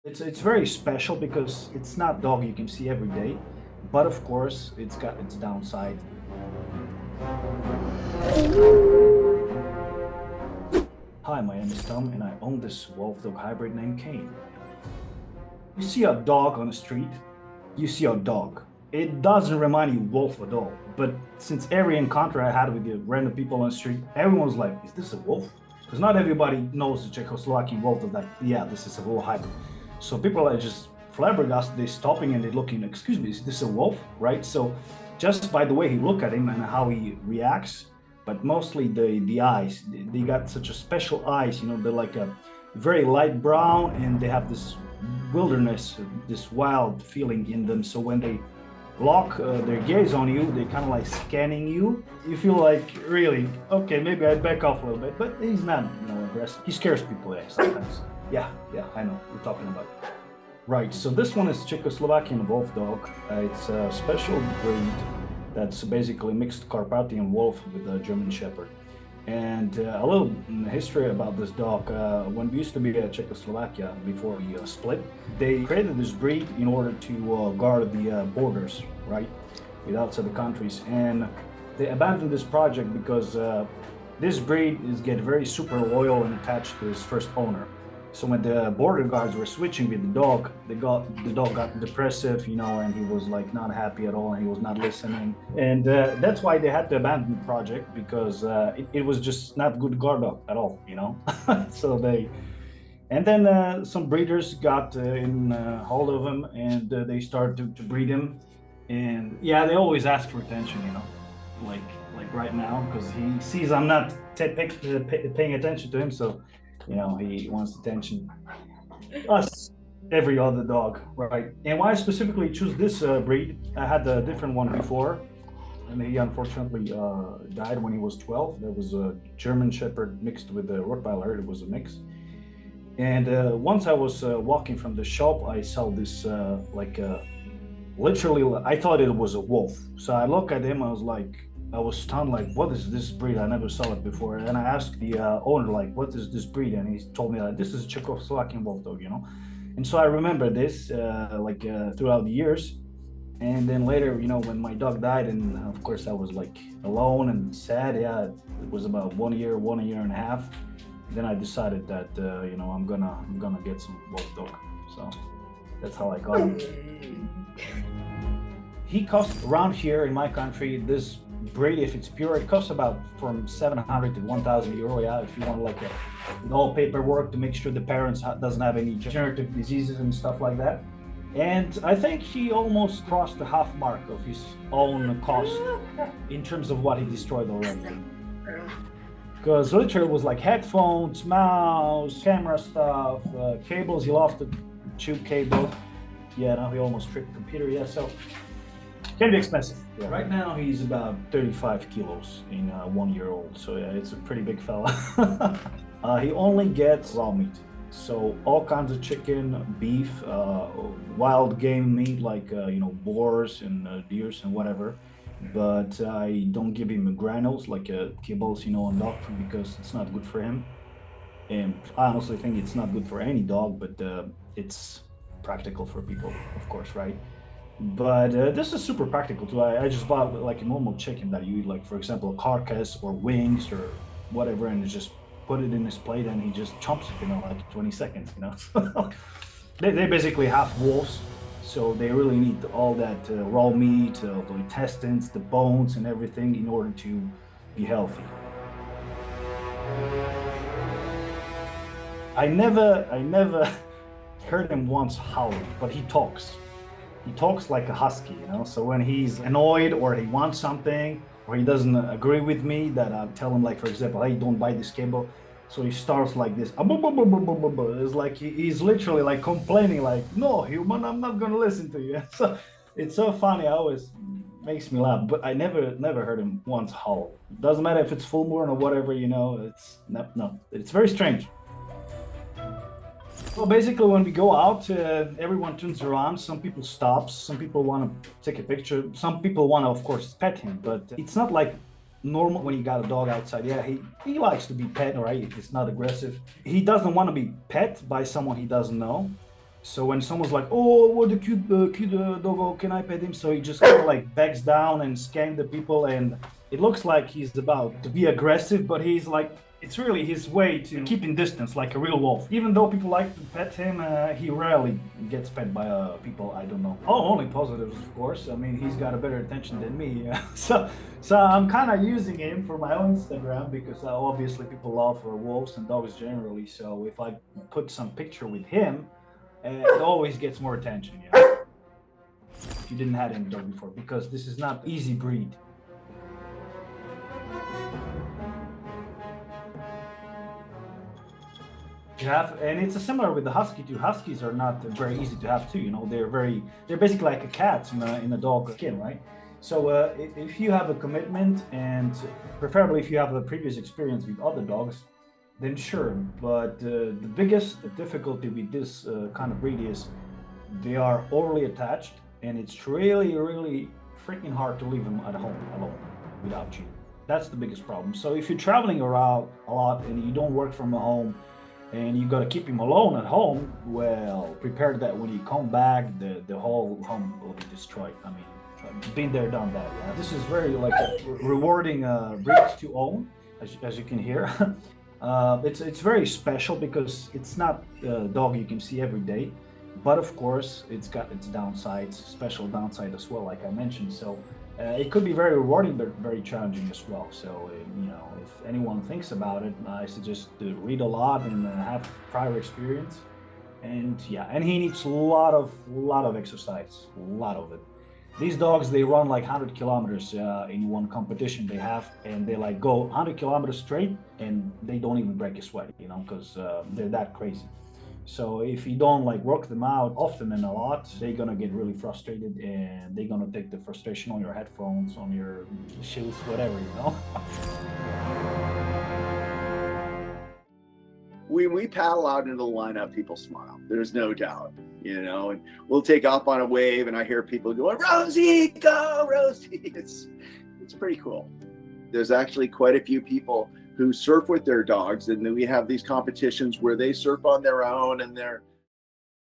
It's very special because it's not dog you can see every day, but of course it's got its downside. Hi, my name is Tom and I own this Wolfdog hybrid named Kane. You see a dog on the street, you see a dog. It doesn't remind you wolf at all, but since every encounter I had with the random people on the street, everyone's like, is this a wolf? Because not everybody knows the Czechoslovakian Wolfdog that, yeah, this is a wolf hybrid. So people are just flabbergasted, they're stopping and they're looking, excuse me, is this a wolf, right? So just by the way he look at him and how he reacts, but mostly the eyes, they got such a special eyes, you know, they're like a very light brown and they have this wilderness, this wild feeling in them. So when they lock their gaze on you, they're kind of like scanning you. You feel like, really, okay, maybe I'd back off a little bit, but he's not, you know, aggressive. He scares people sometimes. Yeah, I know, we're talking about it. Right, so this one is Czechoslovakian Wolfdog. It's a special breed that's basically mixed Carpathian wolf with a German Shepherd. And a little history about this dog. When we used to be in Czechoslovakia before we split, they created this breed in order to guard the borders, right, with outside the countries. And they abandoned this project because this breed is get very super loyal and attached to his first owner. So when the border guards were switching with the dog got depressive, you know, and he was like not happy at all and he was not listening. And that's why they had to abandon the project, because it was just not good guard dog at all, you know. So and then some breeders got in hold of him and they started to breed him. And yeah, they always ask for attention, you know, like right now, because he sees I'm not paying attention to him, so you know, he wants attention. Us, every other dog, right? And why I specifically choose this breed, I had a different one before, and he unfortunately died when he was 12. There was a German Shepherd mixed with a Rottweiler. It was a mix. And once I was walking from the shop, I saw this literally, I thought it was a wolf. So I look at him, I was stunned, like, what is this breed? I never saw it before. And I asked the owner, like, what is this breed? And he told me, like, this is Czechoslovakian Wolfdog, you know? And so I remember this, throughout the years. And then later, you know, when my dog died, and of course I was like alone and sad. Yeah, it was about 1 year and a half. Then I decided that, you know, I'm gonna get some Wolfdog. So that's how I got him. He costs around here in my country, this breed, if it's pure, it costs about from 700 to 1,000 euro. Yeah, if you want like all paperwork to make sure the parents doesn't have any degenerative diseases and stuff like that. And I think he almost crossed the half mark of his own cost in terms of what he destroyed already. Because literally it was like headphones, mouse, camera stuff, cables. He lost the tube cable. Yeah, now he almost tripped the computer. Yeah, so can be expensive. Yeah. Right now he's about 35 kilos in 1 year old, so yeah, it's a pretty big fella. He only gets raw meat, so all kinds of chicken, beef, wild game meat like you know, boars and deers and whatever. But I don't give him granules like kibbles, you know, on dog food, because it's not good for him. And I honestly think it's not good for any dog, but it's practical for people, of course, right? But this is super practical too. I just bought like a normal chicken that you eat, like for example, a carcass or wings or whatever, and just put it in his plate and he just chomps it, you know, like 20 seconds, you know. They basically half wolves, so they really need all that raw meat, the intestines, the bones and everything in order to be healthy. I never heard him once howling, but he talks. He talks like a husky, you know. So when he's annoyed or he wants something or he doesn't agree with me, that I tell him, like for example, hey, don't buy this cable. So he starts like this. It's like he's literally like complaining, like, no, human, I'm not gonna listen to you. So it's so funny. I always makes me laugh. But I never heard him once howl. Doesn't matter if it's full moon or whatever, you know. It's no. It's very strange. Well, basically, when we go out, everyone turns around. Some people stop. Some people want to take a picture. Some people want to, of course, pet him. But it's not like normal when you got a dog outside. Yeah, he likes to be pet, right? It's not aggressive. He doesn't want to be pet by someone he doesn't know. So when someone's like, "Oh, what a cute doggo, can I pet him?" So he just kind of like backs down and scans the people, and it looks like he's about to be aggressive, but he's like, it's really his way to keeping distance, like a real wolf. Even though people like to pet him, he rarely gets pet by people I don't know. Oh, only positives, of course. I mean, he's got a better attention than me. So I'm kind of using him for my own Instagram because obviously people love wolves and dogs generally. So if I put some picture with him, it always gets more attention, yeah. If you didn't have any dog before, because this is not easy breed. You have, and it's similar with the husky too. Huskies are not very easy to have too. You know, they're basically like a cat in a dog skin, right? So if you have a commitment, and preferably if you have a previous experience with other dogs, then sure. But the biggest difficulty with this kind of breed is they are overly attached, and it's really freaking hard to leave them at home alone without you. That's the biggest problem. So if you're traveling around a lot and you don't work from home, and you got to keep him alone at home, well, prepare that when you come back, the whole home will be destroyed. I mean, I've been there, done that. Yeah, this is very like a rewarding breed to own, as you can hear. It's very special because it's not a dog you can see every day, but of course it's got its downsides, special downside as well, like I mentioned. So it could be very rewarding, but very challenging as well. So you know, if anyone thinks about it, I suggest to read a lot and have prior experience. And yeah, and he needs a lot of exercise, a lot of it. These dogs, they run like 100 kilometers in one competition they have, and they like go 100 kilometers straight, and they don't even break a sweat, you know, because they're that crazy. So if you don't like work them out often and a lot, they're gonna get really frustrated, and they're gonna take the frustration on your headphones, on your shoes, whatever, you know. When we paddle out into the lineup, people smile. There's no doubt, you know, and we'll take off on a wave, and I hear people going, "Rosie, go, Rosie!" It's pretty cool. There's actually quite a few people who surf with their dogs, and then we have these competitions where they surf on their own, and they're